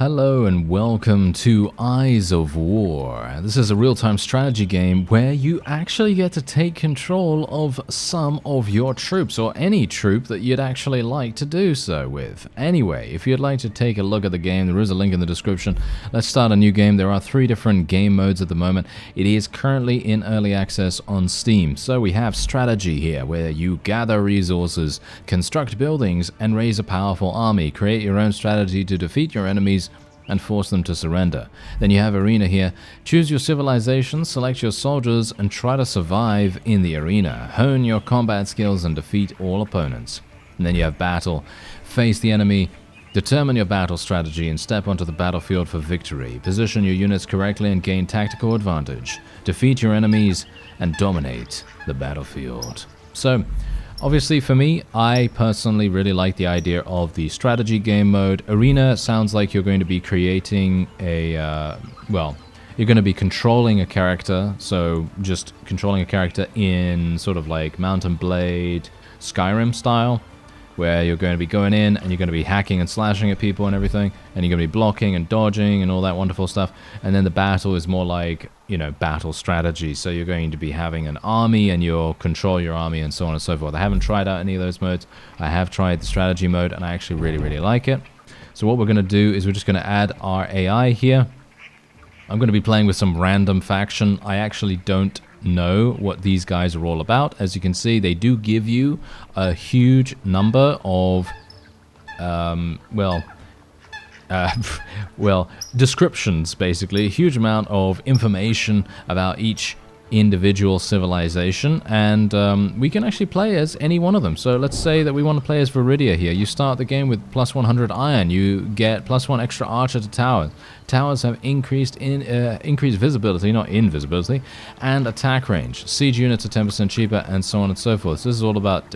Hello and welcome to Eyes of War. This is a real-time strategy game where you actually get to take control of some of your troops, or any troop that you'd actually like to do so with. Anyway, if you'd like to take a look at the game, there is a link in the description. Let's start a new game. There are 3 different game modes at the moment. It is currently in early access on Steam. So we have strategy here, where you gather resources, construct buildings, and raise a powerful army. Create your own strategy to defeat your enemies and force them to surrender. Then you have arena here. Choose your civilization, select your soldiers, and try to survive in the arena. Hone your combat skills and defeat all opponents. And then you have battle. Face the enemy, determine your battle strategy, and step onto the battlefield for victory. Position your units correctly and gain tactical advantage. Defeat your enemies and dominate the battlefield. So, obviously for me, I personally really like the idea of the strategy game mode. Arena sounds like you're going to be creating a, you're going to be controlling a character, so just controlling a character in sort of like Mount and Blade, Skyrim style, where you're going to be going in and you're going to be hacking and slashing at people and everything, and you're going to be blocking and dodging and all that wonderful stuff. And then the battle is more like, battle strategy. So you're going to be having an army and you'll control your army and so on and so forth. I haven't tried out any of those modes. I have tried the strategy mode and I actually really, really like it. So what we're going to do is we're just going to add our AI here. I'm going to be playing with some random faction. I actually don't know what these guys are all about. As you can see, they do give you a huge number of descriptions, basically a huge amount of information about each individual civilization, and we can actually play as any one of them. So let's say that we want to play as Viridia here. You start the game with plus 100 iron, you get plus 1 extra archer to towers. Towers have increased visibility, not invisibility, and attack range. Siege units are 10% cheaper, and so on and so forth. So this is all about,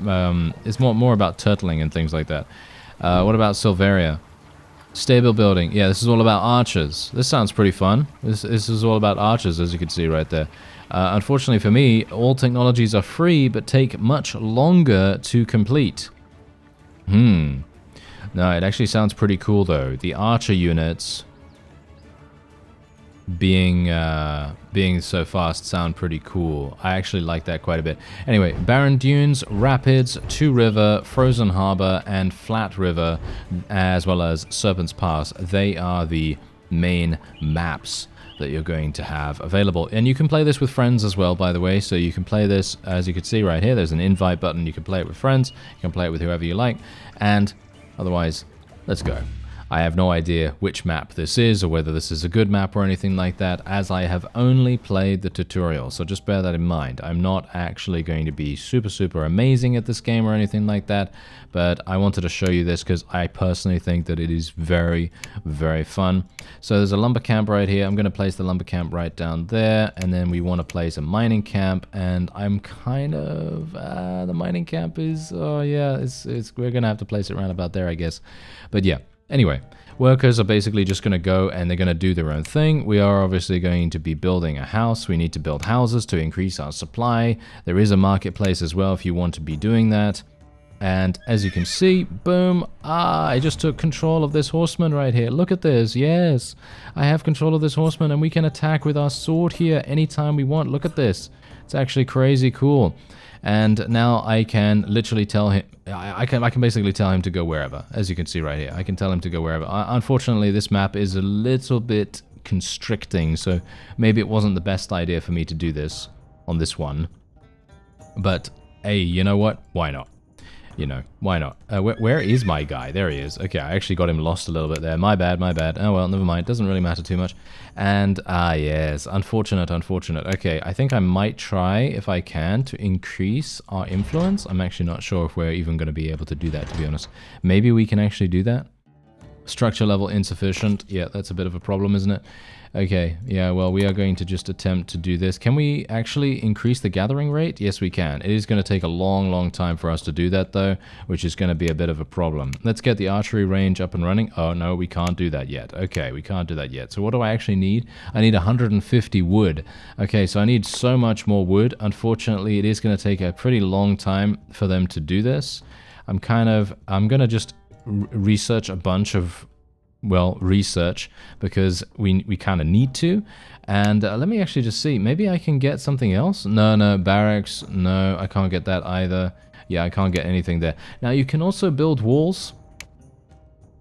it's more about turtling and things like that. What about Silveria? Stable building. Yeah, this is all about archers. This sounds pretty fun. This is all about archers, as you can see right there. Unfortunately for me, all technologies are free, but take much longer to complete. No, it actually sounds pretty cool, though. The archer units being so fast sound pretty cool. I actually like that quite a bit. Anyway, Barren Dunes, Rapids, Two River, Frozen Harbor, and Flat River, as well as Serpent's Pass. They are the main maps that you're going to have available. And you can play this with friends as well, by the way. So you can play this, as you can see right here, there's an invite button. You can play it with friends. You can play it with whoever you like. And otherwise, let's go. I have no idea which map this is or whether this is a good map or anything like that, as I have only played the tutorial, so just bear that in mind. I'm not actually going to be super amazing at this game or anything like that, but I wanted to show you this because I personally think that it is very fun. So there's a lumber camp right here. I'm going to place the lumber camp right down there, and then we want to place a mining camp, and I'm kind of, the mining camp is, oh yeah, we're going to have to place it around about there, I guess. But yeah. Anyway, workers are basically just going to go and they're going to do their own thing. We are obviously going to be building a house. We need to build houses to increase our supply. There is a marketplace as well if you want to be doing that. And as you can see, boom, I just took control of this horseman right here. Look at this, yes. I have control of this horseman and we can attack with our sword here anytime we want. Look at this. It's actually crazy cool. And now I can literally tell him, I can basically tell him to go wherever, as you can see right here. I can tell him to go wherever. Unfortunately, this map is a little bit constricting, so maybe it wasn't the best idea for me to do this on this one. But, hey, you know what? Why not? Why not? Where is my guy? There he is. Okay, I actually got him lost a little bit there. My bad. Oh, well, never mind. Doesn't really matter too much. And, yes. Unfortunate. Okay, I think I might try, if I can, to increase our influence. I'm actually not sure if we're even going to be able to do that, to be honest. Maybe we can actually do that. Structure level insufficient. Yeah, that's a bit of a problem, isn't it? Okay, yeah, well, we are going to just attempt to do this. Can we actually increase the gathering rate? Yes, we can. It is going to take a long time for us to do that, though, which is going to be a bit of a problem. Let's get the archery range up and running. Oh, no, we can't do that yet. Okay, we can't do that yet. So what do I actually need? I need 150 wood. Okay, so I need so much more wood. Unfortunately, it is going to take a pretty long time for them to do this. I'm going to just research a bunch of well, research, because we kind of need to. And let me actually just see. Maybe I can get something else. No, barracks. No, I can't get that either. Yeah, I can't get anything there. Now, you can also build walls.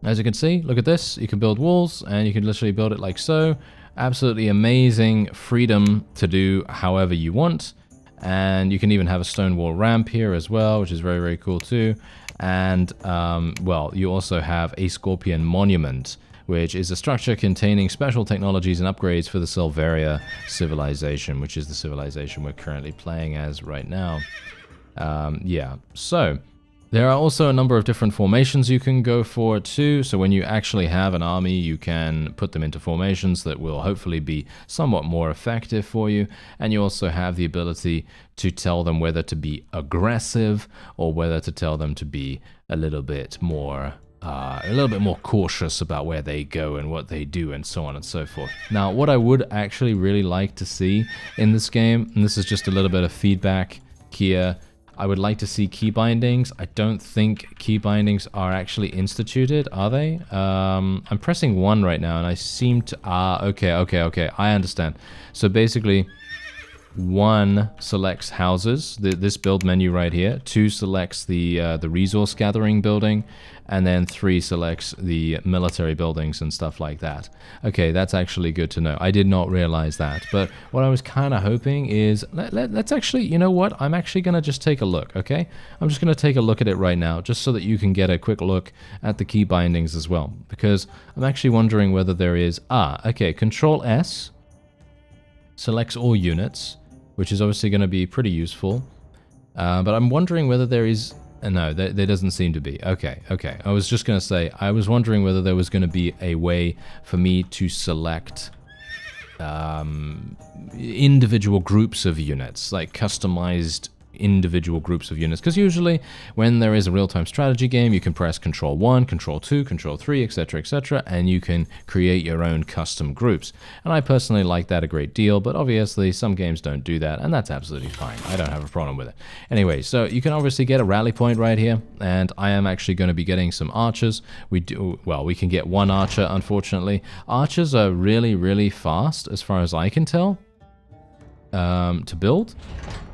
As you can see, look at this. You can build walls, and you can literally build it like so. Absolutely amazing freedom to do however you want. And you can even have a stone wall ramp here as well, which is very, very cool too. And, well, you also have a Scorpion Monument, which is a structure containing special technologies and upgrades for the Silveria civilization, which is the civilization we're currently playing as right now. Yeah, so there are also a number of different formations you can go for too. So when you actually have an army, you can put them into formations that will hopefully be somewhat more effective for you. And you also have the ability to tell them whether to be aggressive or whether to tell them to be a little bit more cautious about where they go and what they do and so on and so forth. Now, what I would actually really like to see in this game, and this is just a little bit of feedback here, I would like to see key bindings. I don't think key bindings are actually instituted, are they? I'm pressing 1 right now and I seem to... okay, I understand. So basically, 1 selects houses, this build menu right here. 2 selects the resource gathering building, and then 3 selects the military buildings and stuff like that. Okay, that's actually good to know. I did not realize that, but what I was kind of hoping is, let's actually, you know what? I'm actually going to just take a look, okay? I'm just going to take a look at it right now, just so that you can get a quick look at the key bindings as well, because I'm actually wondering whether there is... okay, Control S selects all units, which is obviously going to be pretty useful. But I'm wondering whether there is... no, there doesn't seem to be. Okay. I was just going to say, I was wondering whether there was going to be a way for me to select individual groups of units, like customized individual groups of units, because usually when there is a real-time strategy game, you can press Control 1, Control 2, Control 3, etc., and you can create your own custom groups. And I personally like that a great deal, but obviously some games don't do that, and that's absolutely fine. I don't have a problem with it. Anyway, so you can obviously get a rally point right here, and I am actually going to be getting some archers. We can get 1 archer, unfortunately. Archers are really, really fast, as far as I can tell, to build.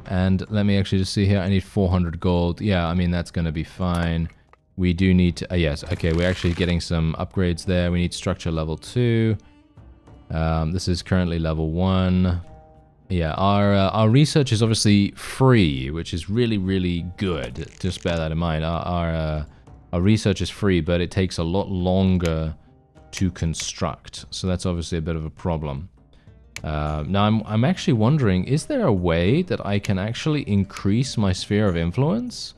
And let me actually just see here. I need 400 gold. Yeah, I mean, that's going to be fine. We do need to... yes, okay, we're actually getting some upgrades there. We need structure level 2. This is currently level 1. Yeah, our research is obviously free, which is really, really good. Just bear that in mind. Our research is free, but it takes a lot longer to construct. So that's obviously a bit of a problem. Now, I'm actually wondering, is there a way that I can actually increase my sphere of influence?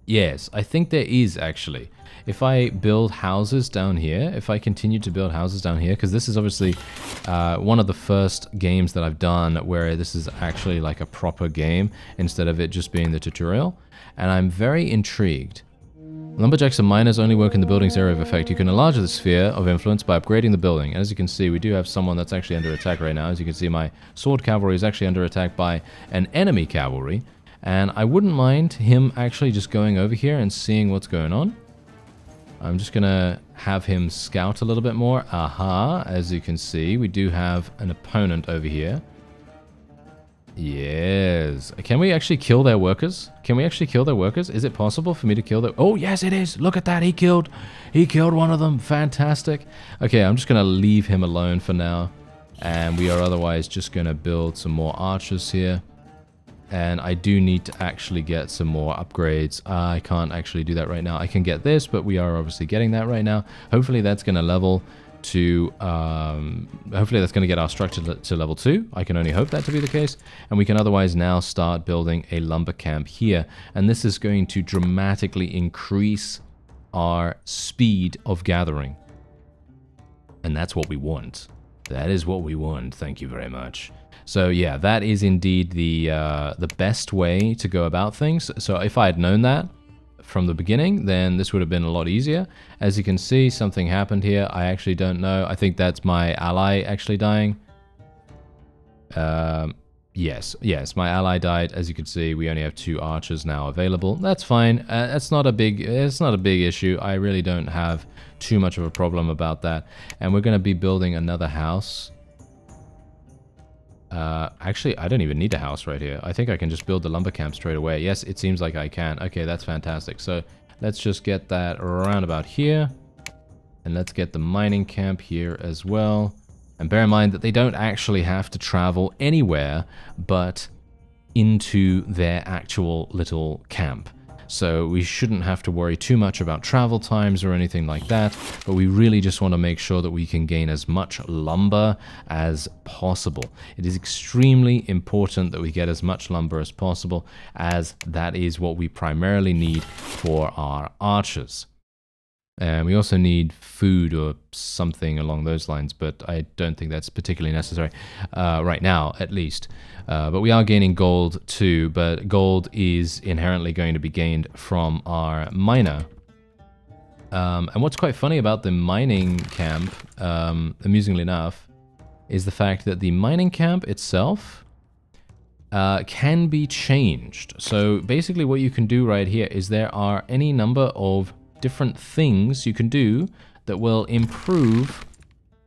Yes, I think there is, actually. If I build houses down here, if I continue to build houses down here, because this is obviously one of the first games that I've done where this is actually like a proper game, instead of it just being the tutorial, and I'm very intrigued. Lumberjacks and miners only work in the building's area of effect. You can enlarge the sphere of influence by upgrading the building. And as you can see, we do have someone that's actually under attack right now. As you can see, my sword cavalry is actually under attack by an enemy cavalry. And I wouldn't mind him actually just going over here and seeing what's going on. I'm just going to have him scout a little bit more. Aha, as you can see, we do have an opponent over here. Yes. Can we actually kill their workers? Can we actually kill their workers? Is it possible for me to kill their... Oh, yes, it is. Look at that. He killed one of them. Fantastic. Okay, I'm just going to leave him alone for now. And we are otherwise just going to build some more archers here. And I do need to actually get some more upgrades. I can't actually do that right now. I can get this, but we are obviously getting that right now. Hopefully that's going to level to hopefully that's going to get our structure to level 2. I can only hope that to be the case, and we can otherwise now start building a lumber camp here, and this is going to dramatically increase our speed of gathering, and that's what we want. That is what we want. Thank you very much. So yeah, that is indeed the best way to go about things. So if I had known that from the beginning, then this would have been a lot easier. As you can see, something happened here. I actually don't know. I think that's my ally actually dying. Yes, my ally died. As you can see, we only have 2 archers now available. That's fine. It's not a big issue. I really don't have too much of a problem about that. And we're going to be building another house. Actually, I don't even need a house right here. I think I can just build the lumber camp straight away. Yes, it seems like I can. Okay, that's fantastic. So let's just get that around about here. And let's get the mining camp here as well. And bear in mind that they don't actually have to travel anywhere but into their actual little camp. So we shouldn't have to worry too much about travel times or anything like that, but we really just want to make sure that we can gain as much lumber as possible. It is extremely important that we get as much lumber as possible, as that is what we primarily need for our archers. And we also need food or something along those lines, but I don't think that's particularly necessary right now, at least. But we are gaining gold too, but gold is inherently going to be gained from our miner. And what's quite funny about the mining camp, amusingly enough, is the fact that the mining camp itself can be changed. So basically what you can do right here is there are any number of different things you can do that will improve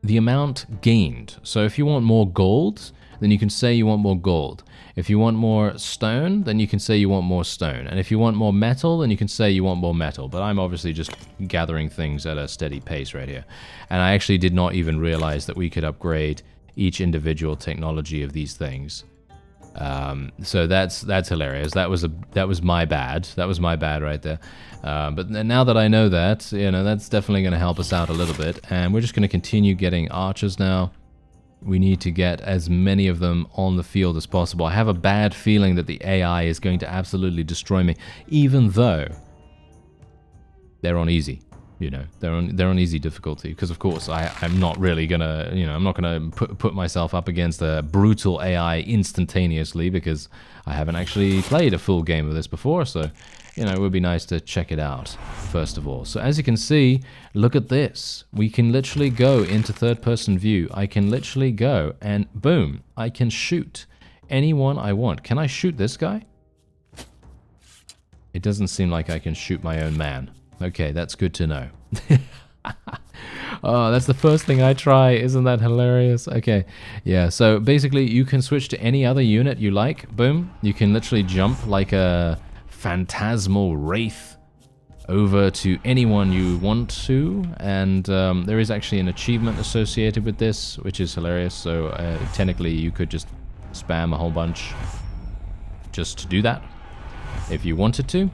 the amount gained. So if you want more gold, then you can say you want more gold. If you want more stone, then you can say you want more stone. And if you want more metal, then you can say you want more metal. But I'm obviously just gathering things at a steady pace right here. And I actually did not even realize that we could upgrade each individual technology of these things. So that's hilarious. That was my bad. That was my bad right there. But now that I know that, you know, that's definitely going to help us out a little bit. And we're just going to continue getting archers now. We need to get as many of them on the field as possible. I have a bad feeling that the AI is going to absolutely destroy me, even though they're on easy. You know, they're on easy difficulty, because of course I'm not really gonna, you know, I'm not gonna put myself up against a brutal AI instantaneously, because I haven't actually played a full game of this before. So, you know, it would be nice to check it out first of all. So as you can see, look at this. We can literally go into third-person view. I can literally go and boom, I can shoot anyone I want. Can I shoot this guy? It doesn't seem like I can shoot my own man. Okay, that's good to know. Oh, that's the first thing I try. Isn't that hilarious? Okay, yeah, so basically you can switch to any other unit you like. Boom. You can literally jump like a phantasmal wraith over to anyone you want to. And there is actually an achievement associated with this, which is hilarious. So technically you could just spam a whole bunch just to do that if you wanted to.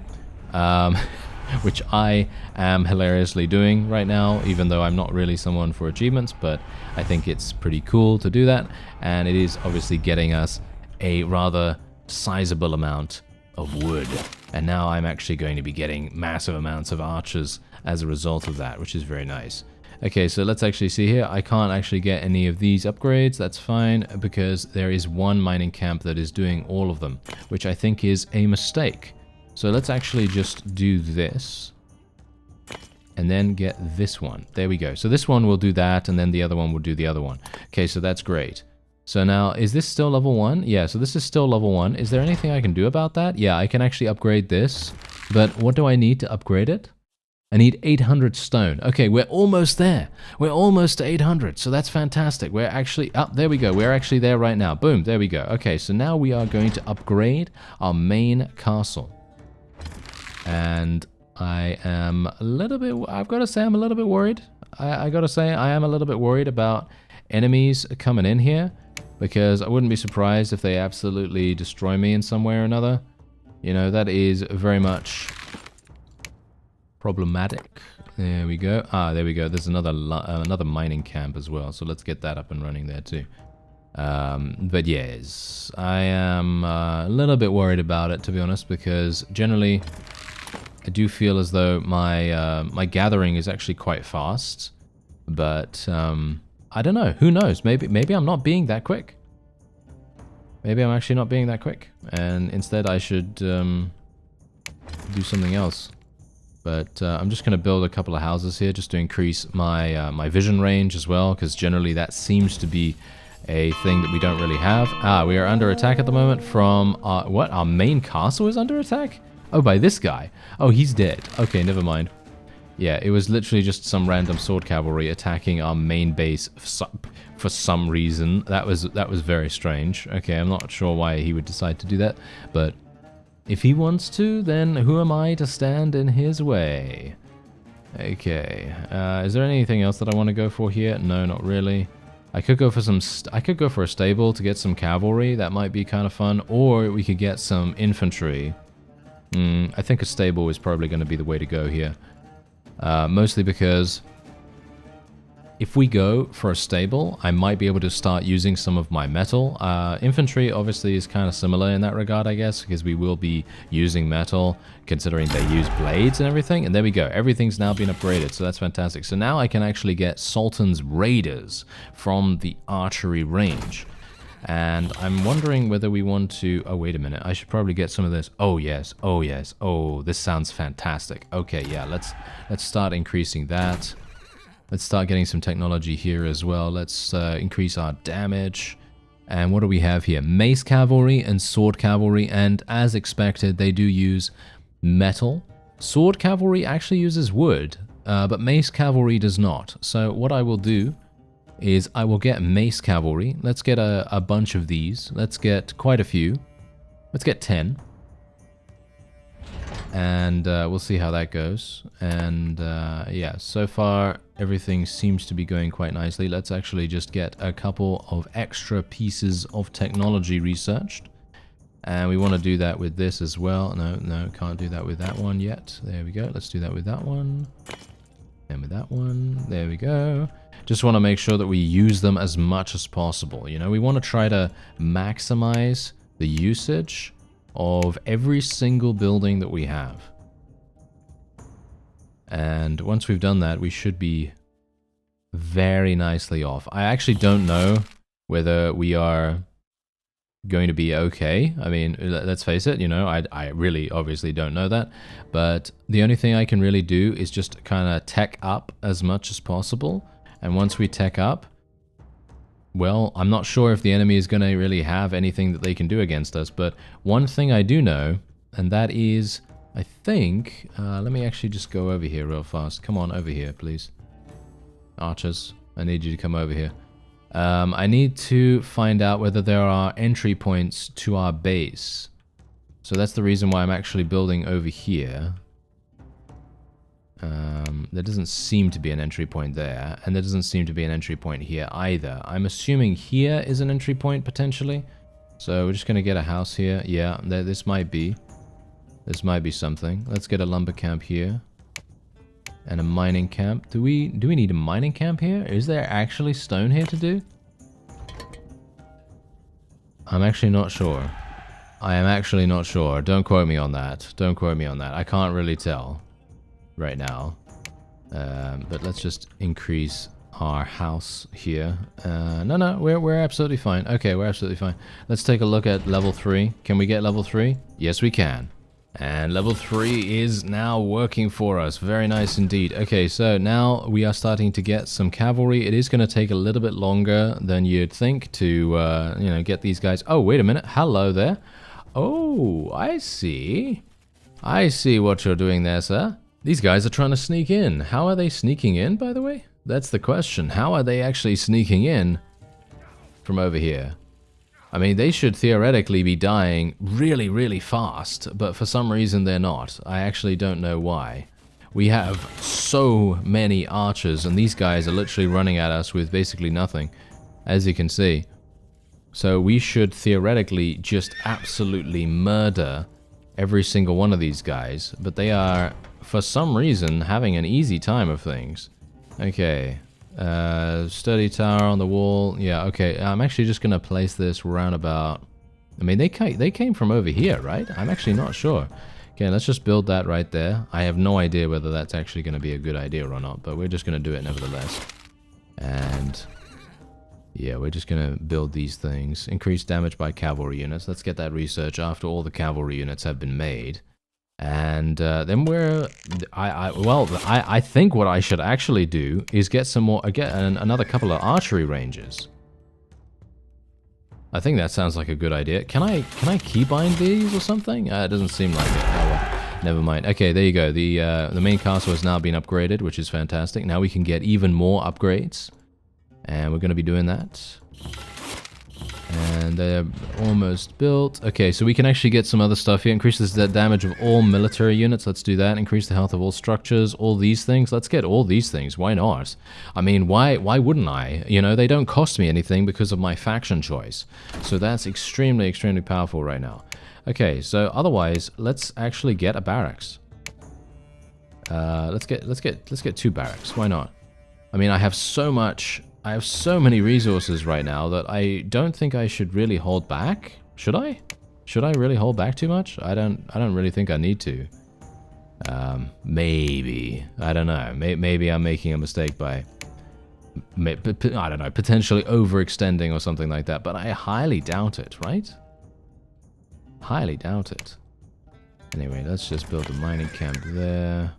Which I am hilariously doing right now, even though I'm not really someone for achievements, but I think it's pretty cool to do that, and it is obviously getting us a rather sizable amount of wood. And now I'm actually going to be getting massive amounts of archers as a result of that, which is very nice. Okay, so let's actually see here. I can't actually get any of these upgrades. That's fine, because there is one mining camp that is doing all of them, which I think is a mistake. So let's actually just do this and then get this one. There we go. So this one will do that, and then the other one will do the other one. Okay, so that's great. So now, is this still level 1? Yeah, so this is still level 1. Is there anything I can do about that? Yeah, I can actually upgrade this. But what do I need to upgrade it? I need 800 stone. Okay, we're almost there. We're almost to 800, so that's fantastic. We're actually, oh, there we go. We're actually there right now. Boom, there we go. Okay, so now we are going to upgrade our main castle. And I am a little bit, I've got to say I'm a little bit worried. I got to say I am a little bit worried about enemies coming in here, because I wouldn't be surprised if they absolutely destroy me in some way or another. You know, that is very much problematic. There we go. Ah, there we go. There's another mining camp as well, so let's get that up and running there too. But yes, I am a little bit worried about it, to be honest, because generally I do feel as though my my gathering is actually quite fast, but I don't know. Who knows? Maybe I'm not being that quick. Maybe I'm actually not being that quick, and instead I should do something else. But I'm just going to build a couple of houses here just to increase my my vision range as well, because generally that seems to be a thing that we don't really have. Ah, we are under attack at the moment from what? Our main castle is under attack? Oh, by this guy. Oh, he's dead. Okay, never mind. Yeah, it was literally just some random sword cavalry attacking our main base for some reason. That was very strange. Okay, I'm not sure why he would decide to do that, but if he wants to, then who am I to stand in his way? Okay, is there anything else that I want to go for here? No, not really. I could go for I could go for a stable to get some cavalry. That might be kind of fun, or we could get some infantry. I think a stable is probably going to be the way to go here. Mostly because if we go for a stable, I might be able to start using some of my metal. Infantry obviously is kind of similar in that regard, I guess, because we will be using metal, considering they use blades and everything. And there we go. Everything's now been upgraded, so that's fantastic. So now I can actually get Sultan's Raiders from the archery range. And I'm wondering whether we want to... Oh, wait a minute. I should probably get some of this. Oh, yes. Oh, yes. Oh, this sounds fantastic. Okay, yeah, let's start increasing that. Let's start getting some technology here as well. Let's increase our damage. And what do we have here? Mace cavalry and sword cavalry. And as expected, they do use metal. Sword cavalry actually uses wood, but mace cavalry does not. So what I will do is I will get mace cavalry. Let's get a bunch of these. Let's get quite a few. Let's get 10. And we'll see how that goes. And yeah, so far everything seems to be going quite nicely. Let's actually just get a couple of extra pieces of technology researched. And we want to do that with this as well. No, can't do that with that one yet. There we go. Let's do that with that one. And with that one. There we go. Just want to make sure that we use them as much as possible. You know, we want to try to maximize the usage of every single building that we have. And once we've done that, we should be very nicely off. I actually don't know whether we are going to be okay. I mean, let's face it, you know, I really obviously don't know that. But the only thing I can really do is just kind of tech up as much as possible. And once we tech up, well, I'm not sure if the enemy is going to really have anything that they can do against us. But one thing I do know, and that is, I think, let me actually just go over here real fast. Come on over here, please. Archers, I need you to come over here. I need to find out whether there are entry points to our base. So that's the reason why I'm actually building over here. There doesn't seem to be an entry point there, and there doesn't seem to be an entry point here either. I'm assuming here is an entry point potentially. So we're just going to get a house here. Yeah, this might be. This might be something. Let's get a lumber camp here. And a mining camp. Do we need a mining camp here? Is there actually stone here to do? I'm actually not sure. I am actually not sure. Don't quote me on that. Don't quote me on that. I can't really tell right now. But let's just increase our house here. No, we're absolutely fine. Okay, we're absolutely fine. Let's take a look at level 3. Can we get level 3? Yes, we can. And level 3 is now working for us. Very nice indeed. Okay, so now we are starting to get some cavalry. It is going to take a little bit longer than you'd think to, you know, get these guys. Oh, wait a minute. Hello there. Oh, I see. I see what you're doing there, sir. These guys are trying to sneak in. How are they sneaking in, by the way? That's the question. How are they actually sneaking in from over here? I mean, they should theoretically be dying really, really fast, but for some reason they're not. I actually don't know why. We have so many archers, and these guys are literally running at us with basically nothing, as you can see. So we should theoretically just absolutely murder every single one of these guys, but they are, for some reason, having an easy time of things. Okay. Study tower on the wall. Yeah, okay. I'm actually just going to place this roundabout. I mean, they came from over here, right? I'm actually not sure. Okay, let's just build that right there. I have no idea whether that's actually going to be a good idea or not, but we're just going to do it nevertheless. And yeah, we're just going to build these things. Increase damage by cavalry units. Let's get that research after all the cavalry units have been made. And then I think what I should actually do is get some more, another couple of archery ranges. I think that sounds like a good idea. Can I keybind these or something? It doesn't seem like it. Oh, well, never mind. Okay, there you go. The main castle has now been upgraded, which is fantastic. Now we can get even more upgrades, and we're going to be doing that. And they're almost built. Okay, so we can actually get some other stuff here. Increases the damage of all military units. Let's do that. Increase the health of all structures. All these things. Let's get all these things. Why not? I mean, why wouldn't I? You know, they don't cost me anything because of my faction choice. So that's extremely, extremely powerful right now. Okay, so otherwise, let's actually get a barracks. Let's get 2 barracks. Why not? I mean, I have so many resources right now that I don't think I should really hold back. Should I? Should I really hold back too much? I don't really think I need to. Maybe. I don't know. Maybe I'm making a mistake by, I don't know, potentially overextending or something like that. But I highly doubt it, right? Highly doubt it. Anyway, let's just build a mining camp there.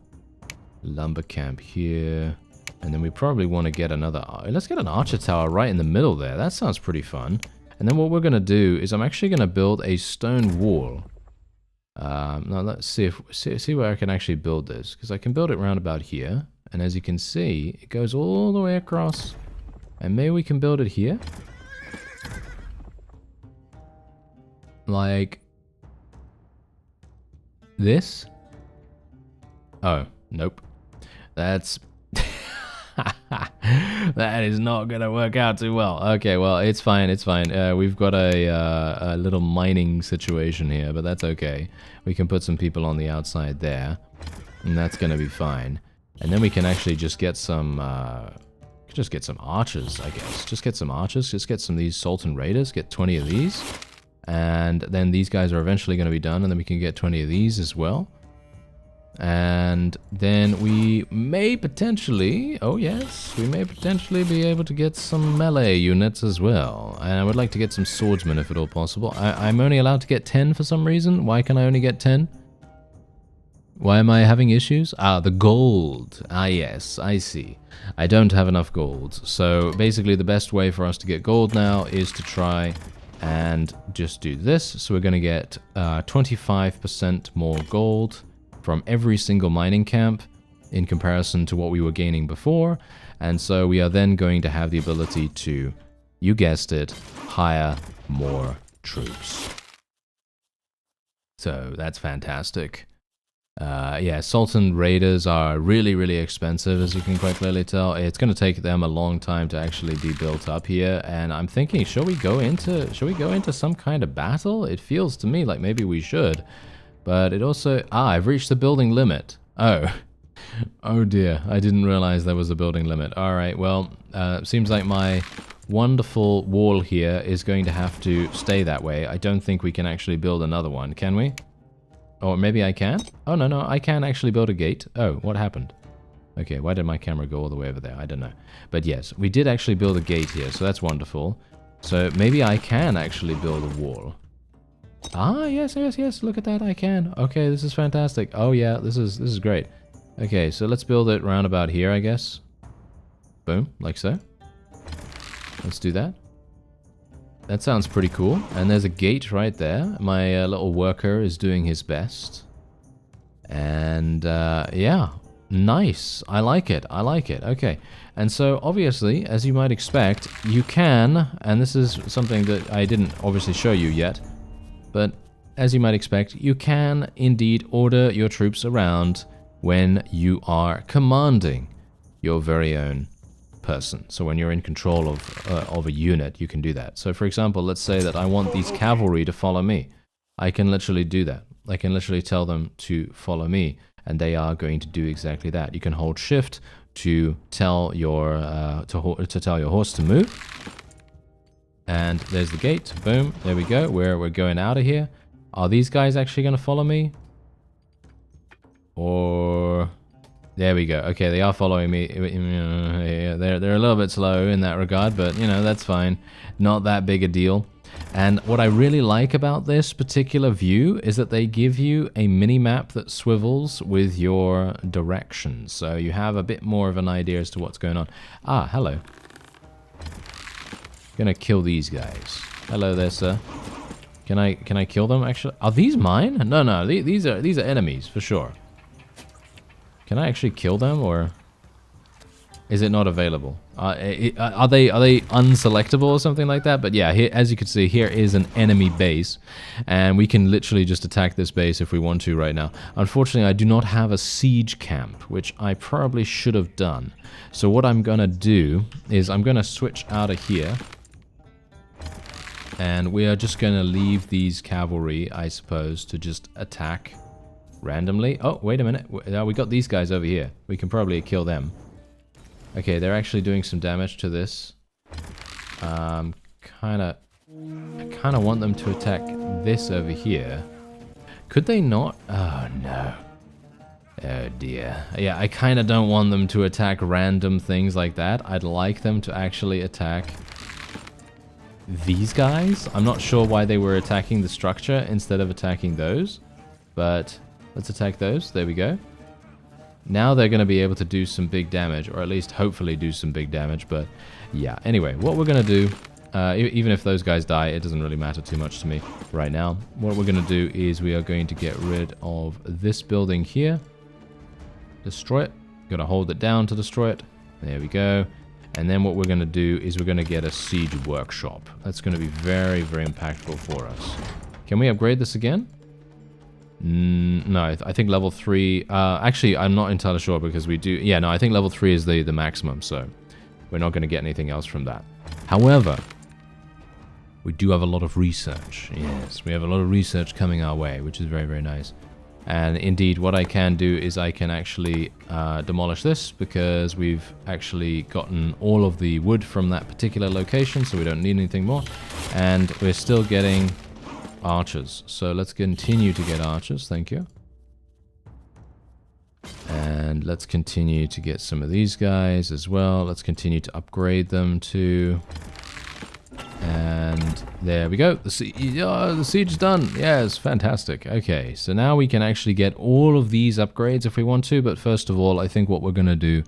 Lumber camp here. And then we probably want to get another... Let's get an archer tower right in the middle there. That sounds pretty fun. And then what we're going to do is I'm actually going to build a stone wall. Now let's see where I can actually build this. Because I can build it round about here. And as you can see, it goes all the way across. And maybe we can build it here. Like... this? Oh, nope. That's... that is not gonna work out too well. Okay, well, it's fine, it's fine. We've got a little mining situation here, but that's okay. We can put some people on the outside there, and that's gonna be fine. And then we can actually just get some archers, I guess. Just get some archers, just get some of these Sultan Raiders, get 20 of these. And then these guys are eventually gonna be done, and then we can get 20 of these as well. And then we may potentially, oh yes, we may potentially be able to get some melee units as well. And I would like to get some swordsmen if at all possible. I'm only allowed to get 10 for some reason. Why can I only get 10? Why am I having issues? Ah, the gold. Ah yes, I see. I don't have enough gold. So basically the best way for us to get gold now is to try and just do this. So we're going to get 25% more gold from every single mining camp in comparison to what we were gaining before. And so we are then going to have the ability to, you guessed it, hire more troops. So that's fantastic. Yeah, Sultan Raiders are really, really expensive, as you can quite clearly tell. It's going to take them a long time to actually be built up here. And I'm thinking, shall we go into some kind of battle? It feels to me like maybe we should. But it also... I've reached the building limit. Oh. Oh dear, I didn't realize there was a building limit. Alright, well, seems like my wonderful wall here is going to have to stay that way. I don't think we can actually build another one, can we? Or maybe I can? Oh, no, I can actually build a gate. Oh, what happened? Okay, why did my camera go all the way over there? I don't know. But yes, we did actually build a gate here, so that's wonderful. So maybe I can actually build a wall. Ah, yes, look at that, I can. Okay, this is fantastic. Oh yeah, this is great. Okay, so let's build it round about here, I guess. Boom, like so. Let's do that. That sounds pretty cool. And there's a gate right there. My little worker is doing his best. And yeah, nice. I like it. Okay. And so obviously, as you might expect, you can, and this is something that I didn't obviously show you yet, but as you might expect, you can indeed order your troops around when you are commanding your very own person. So when you're in control of a unit, you can do that. So for example, let's say that I want these cavalry to follow me. I can literally do that. I can literally tell them to follow me, and they are going to do exactly that. You can hold shift to tell your tell your horse to move. And there's the gate. Boom. There we go. We're going out of here. Are these guys actually going to follow me? Or... There we go. Okay, they are following me. They're a little bit slow in that regard, but, you know, that's fine. Not that big a deal. And what I really like about this particular view is that they give you a mini-map that swivels with your directions. So you have a bit more of an idea as to what's going on. Ah, hello. Gonna kill these guys. Hello there, sir. Can I kill them, actually? Are these mine? No, no, these are enemies, for sure. Can I actually kill them, or is it not available? Are they unselectable or something like that? But yeah, here, as you can see, here is an enemy base, and we can literally just attack this base if we want to right now. Unfortunately, I do not have a siege camp, which I probably should have done. So what I'm gonna do is I'm gonna switch out of here, and we are just gonna leave these cavalry, I suppose, to just attack randomly. Oh, wait a minute. We got these guys over here. We can probably kill them. Okay, they're actually doing some damage to this. I kind of want them to attack this over here. Could they not? Oh, no. Oh, dear. Yeah, I kind of don't want them to attack random things like that. I'd like them to actually attack these guys. I'm not sure why they were attacking the structure instead of attacking those. But let's attack those. There we go. Now they're going to be able to do some big damage, or at least hopefully do some big damage, but yeah. Anyway, what we're going to do, even if those guys die, it doesn't really matter too much to me right now. What we're going to do is we are going to get rid of this building here. Destroy it. Got to hold it down to destroy it. There we go. And then what we're going to do is we're going to get a siege workshop. That's going to be very, very impactful for us. Can we upgrade this again? No, I think level 3... actually, I'm not entirely sure because we do... Yeah, no, I think level 3 is the maximum, so we're not going to get anything else from that. However, we do have a lot of research. Yes, we have a lot of research coming our way, which is very, very nice. And indeed, what I can do is I can actually demolish this because we've actually gotten all of the wood from that particular location, so we don't need anything more. And we're still getting archers. So let's continue to get archers, thank you. And let's continue to get some of these guys as well. Let's continue to upgrade them too. And there we go. The siege is done. Yes, fantastic. Okay, so now we can actually get all of these upgrades if we want to. But first of all, I think what we're going to do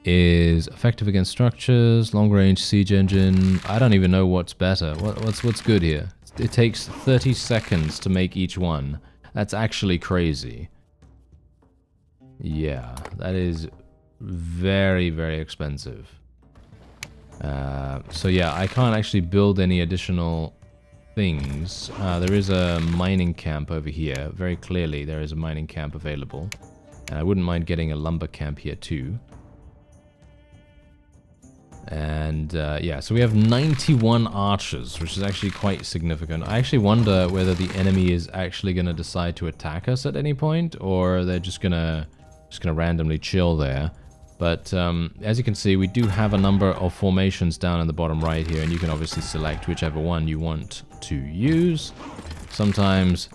is effective against structures, long range siege engine. I don't even know what's better. What's good here? It takes 30 seconds to make each one. That's actually crazy. Yeah, that is very, very expensive. So yeah, I can't actually build any additional things. There is a mining camp over here. Very clearly, there is a mining camp available. And I wouldn't mind getting a lumber camp here too. And yeah, so we have 91 archers, which is actually quite significant. I actually wonder whether the enemy is actually going to decide to attack us at any point, or they're just gonna randomly chill there. But as you can see, we do have a number of formations down in the bottom right here, and you can obviously select whichever one you want to use. Sometimes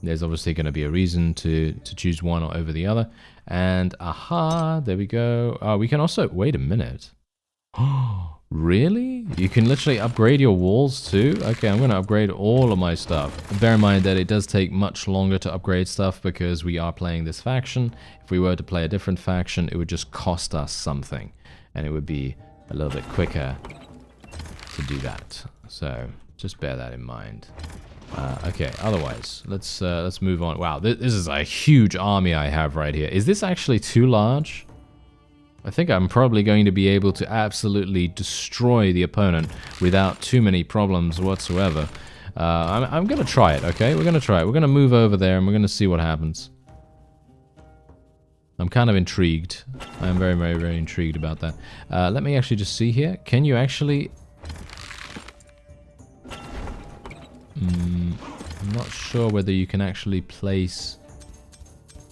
there's obviously going to be a reason to choose one over the other. And aha, there we go. Oh, we can also... Wait a minute. Oh, really? You can literally upgrade your walls too? Okay, I'm going to upgrade all of my stuff. Bear in mind that it does take much longer to upgrade stuff because we are playing this faction. If we were to play a different faction, it would just cost us something. And it would be a little bit quicker to do that. So, just bear that in mind. Okay, otherwise, let's move on. Wow, this is a huge army I have right here. Is this actually too large? I think I'm probably going to be able to absolutely destroy the opponent without too many problems whatsoever. I'm going to try it, okay? We're going to try it. We're going to move over there and we're going to see what happens. I'm kind of intrigued. I'm very, very, very intrigued about that. Let me actually just see here. Can you actually... I'm not sure whether you can actually place...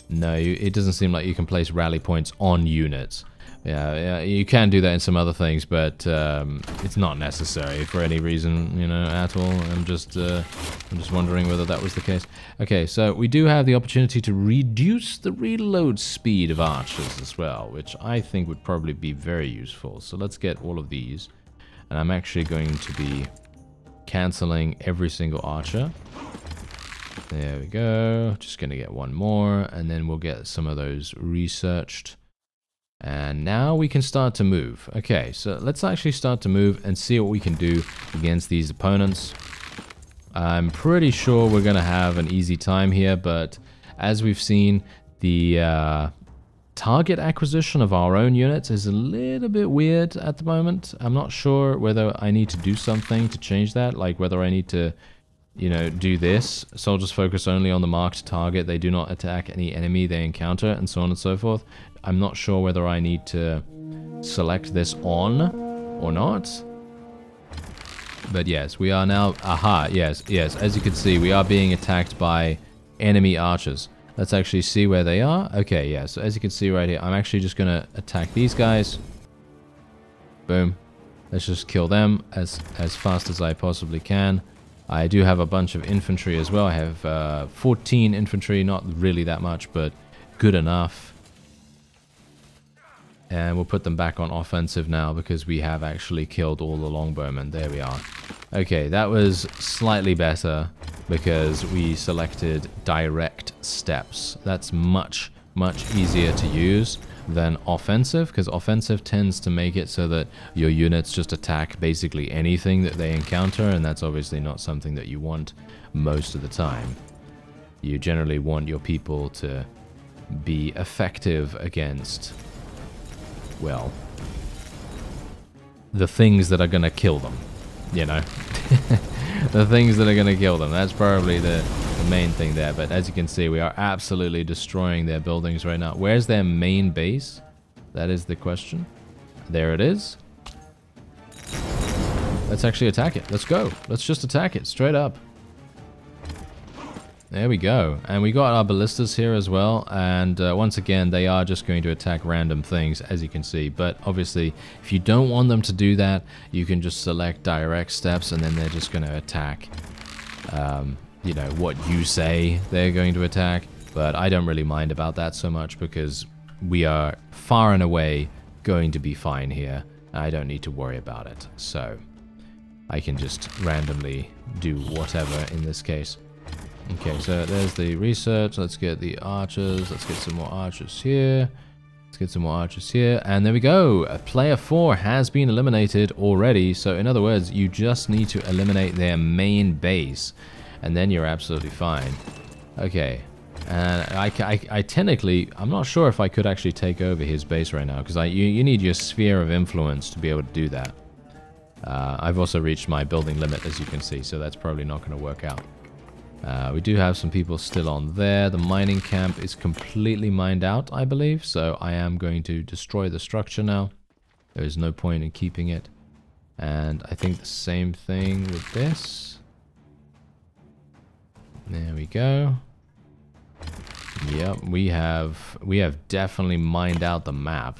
No, it doesn't seem like you can place rally points on units. Yeah, you can do that in some other things, but it's not necessary for any reason, you know, at all. I'm just wondering whether that was the case. Okay, so we do have the opportunity to reduce the reload speed of archers as well, which I think would probably be very useful. So let's get all of these, and I'm actually going to be canceling every single archer. There we go. Just going to get one more, and then we'll get some of those researched. And now we can start to move. Okay, so let's actually start to move and see what we can do against these opponents. I'm pretty sure we're going to have an easy time here, but as we've seen, the target acquisition of our own units is a little bit weird at the moment. I'm not sure whether I need to do something to change that, like whether I need to, you know, do this. Soldiers focus only on the marked target. They do not attack any enemy they encounter, and so on and so forth. I'm not sure whether I need to select this on or not. But yes, we are now... Aha, yes. As you can see, we are being attacked by enemy archers. Let's actually see where they are. Okay, yeah, so as you can see right here, I'm actually just going to attack these guys. Boom. Let's just kill them as fast as I possibly can. I do have a bunch of infantry as well. I have 14 infantry, not really that much, but good enough. And we'll put them back on offensive now because we have actually killed all the longbowmen. There we are. Okay, that was slightly better because we selected direct steps. That's much easier to use than offensive, because offensive tends to make it so that your units just attack basically anything that they encounter, and that's obviously not something that you want most of the time. You generally want your people to be effective against, well, the things that are going to kill them, you know. The things that are going to kill them. That's probably the main thing there. But as you can see, we are absolutely destroying their buildings right now. Where's their main base? That is the question. There it is. Let's actually attack it. Let's go. Let's just attack it straight up. There we go. And we got our ballistas here as well. And once again, they are just going to attack random things, as you can see. But obviously, if you don't want them to do that, you can just select direct steps, and then they're just going to attack, you know, what you say they're going to attack. But I don't really mind about that so much because we are far and away going to be fine here. I don't need to worry about it. So I can just randomly do whatever in this case. Okay, so there's the research. Let's get the archers. Let's get some more archers here. Let's get some more archers here. And there we go. Player 4 has been eliminated already. So in other words, you just need to eliminate their main base. And then you're absolutely fine. Okay. And I technically, I'm not sure if I could actually take over his base right now. Because you need your sphere of influence to be able to do that. I've also reached my building limit, as you can see. So that's probably not going to work out. We do have some people still on there. The mining camp is completely mined out, I believe. So I am going to destroy the structure now. There is no point in keeping it. And I think the same thing with this. There we go. Yep, we have definitely mined out the map.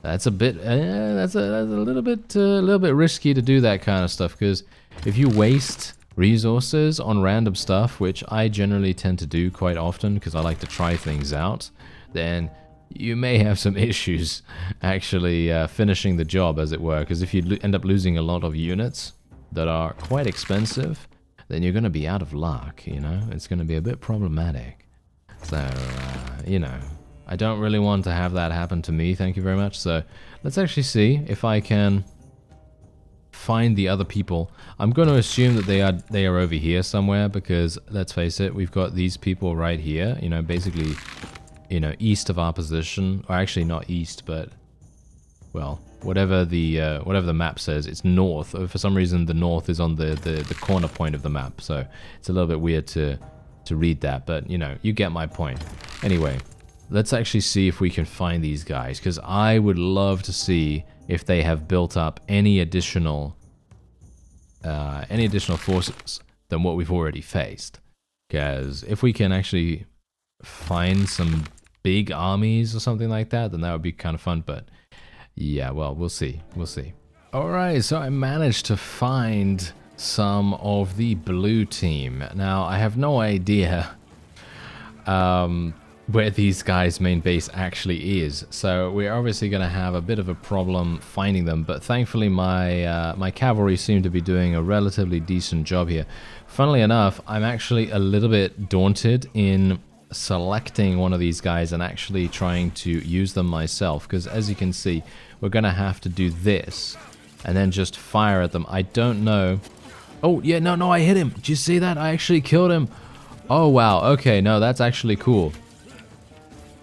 That's a bit, that's a little bit risky to do that kind of stuff, because if you waste resources on random stuff, which I generally tend to do quite often because I like to try things out, then you may have some issues actually finishing the job, as it were, because if you end up losing a lot of units that are quite expensive, then you're going to be out of luck, you know? It's going to be a bit problematic. So, you know, I don't really want to have that happen to me, thank you very much. So, let's actually see if I can find the other people. I'm going to assume that they are over here somewhere, because let's face it, we've got these people right here, you know, basically, you know, east of our position, or actually not east, but, well, whatever the map says, it's north. For some reason, the north is on the corner point of the map, so it's a little bit weird to read that, but, you know, you get my point. Anyway, let's actually see if we can find these guys, because I would love to see if they have built up any additional forces than what we've already faced. Because if we can actually find some big armies or something like that, then that would be kind of fun. But yeah, well, we'll see. We'll see. All right, so I managed to find some of the blue team. Now, I have no idea where these guys' main base actually is, so we're obviously going to have a bit of a problem finding them, but thankfully my cavalry seem to be doing a relatively decent job here. Funnily enough, I'm actually a little bit daunted in selecting one of these guys and actually trying to use them myself, because as you can see, we're going to have to do this and then just fire at them. I don't know. Oh, yeah, no, I hit him. Did you see that? I actually killed him. Oh, wow. Okay, no, that's actually cool.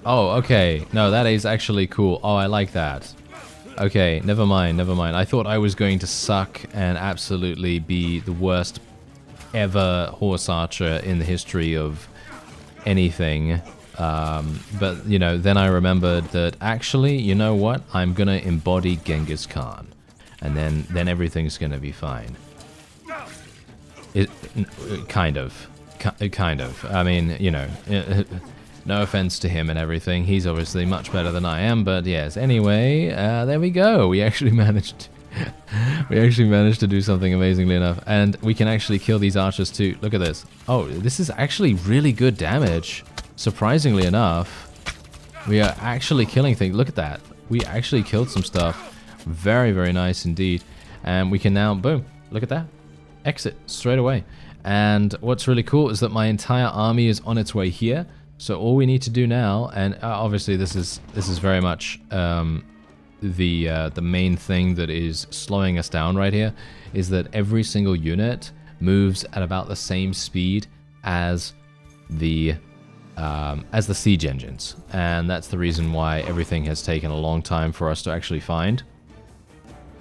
Oh, okay. No, that is actually cool. Oh, I like that. Okay, never mind. I thought I was going to suck and absolutely be the worst ever horse archer in the history of anything. But, you know, then I remembered that actually, you know what? I'm going to embody Genghis Khan. And then everything's going to be fine. Kind of. I mean, you know, no offense to him and everything. He's obviously much better than I am, but yes. Anyway, there we go. We actually managed to do something amazingly enough. And we can actually kill these archers too. Look at this. Oh, this is actually really good damage. Surprisingly enough, we are actually killing things. Look at that. We actually killed some stuff. Very, very nice indeed. And we can now, boom, look at that. Exit straight away. And what's really cool is that my entire army is on its way here. So all we need to do now, and obviously this is very much the main thing that is slowing us down right here, is that every single unit moves at about the same speed as the siege engines, and that's the reason why everything has taken a long time for us to actually find.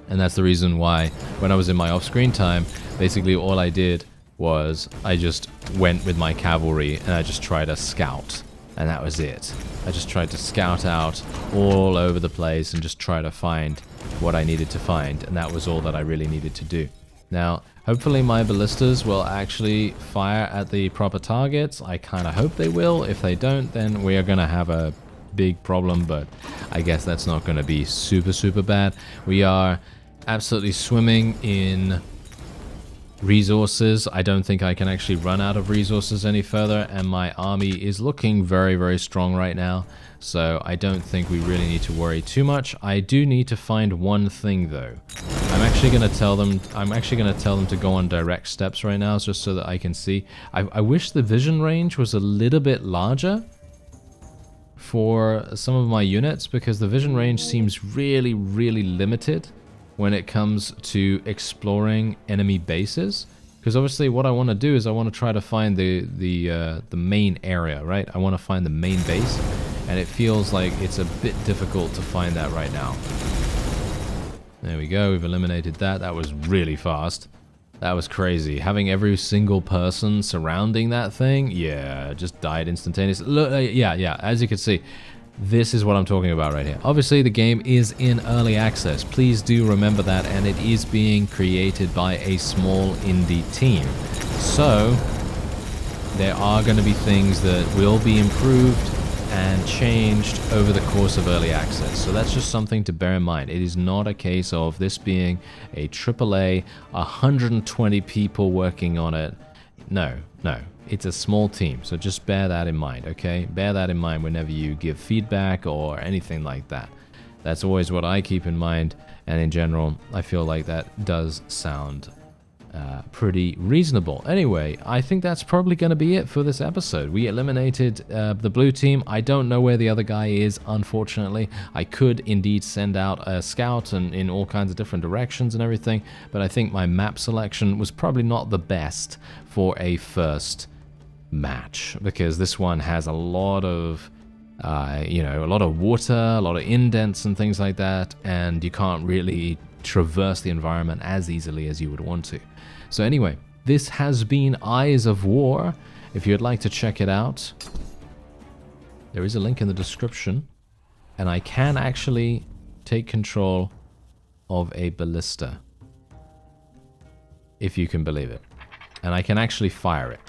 And that's the reason why when I was in my off-screen time, basically all I did was I just went with my cavalry and I just tried to scout. And that was it. I just tried to scout out all over the place and just try to find what I needed to find. And that was all that I really needed to do. Now, hopefully my ballistas will actually fire at the proper targets. I kind of hope they will. If they don't, then we are going to have a big problem, but I guess that's not going to be super, super bad. We are absolutely swimming in resources. I don't think I can actually run out of resources any further, and my army is looking very, very strong right now, so I don't think we really need to worry too much. I do need to find one thing though. I'm actually going to tell them to go on direct steps right now, just so that I can see. I wish the vision range was a little bit larger for some of my units, because the vision range seems really, really limited when it comes to exploring enemy bases. Because obviously what I want to do is I want to try to find the main area, right? I want to find the main base, and it feels like it's a bit difficult to find that right now. There we go, we've eliminated that. That was really fast. That was crazy. Having every single person surrounding that thing, yeah, just died instantaneously. Look, yeah, as you can see, this is what I'm talking about right here. Obviously, the game is in early access. Please do remember that, and it is being created by a small indie team. So, there are going to be things that will be improved and changed over the course of early access. So that's just something to bear in mind. It is not a case of this being a AAA, 120 people working on it. No. It's a small team, so just bear that in mind, okay? Bear that in mind whenever you give feedback or anything like that. That's always what I keep in mind, and in general, I feel like that does sound pretty reasonable. Anyway, I think that's probably going to be it for this episode. We eliminated the blue team. I don't know where the other guy is, unfortunately. I could indeed send out a scout and in all kinds of different directions and everything, but I think my map selection was probably not the best for a first match, because this one has a lot of a lot of water, a lot of indents and things like that, and you can't really traverse the environment as easily as you would want to. So anyway, this has been Eyes of War. If you'd like to check it out, there is a link in the description, and I can actually take control of a ballista, if you can believe it, and I can actually fire it.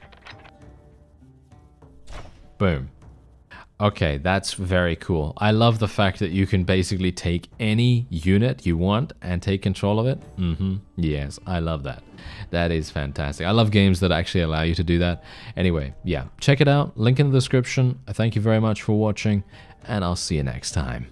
Boom. Okay, that's very cool. I love the fact that you can basically take any unit you want and take control of it. Yes, I love that. That is fantastic. I love games that actually allow you to do that. Anyway, yeah, check it out. Link in the description. I thank you very much for watching, and I'll see you next time.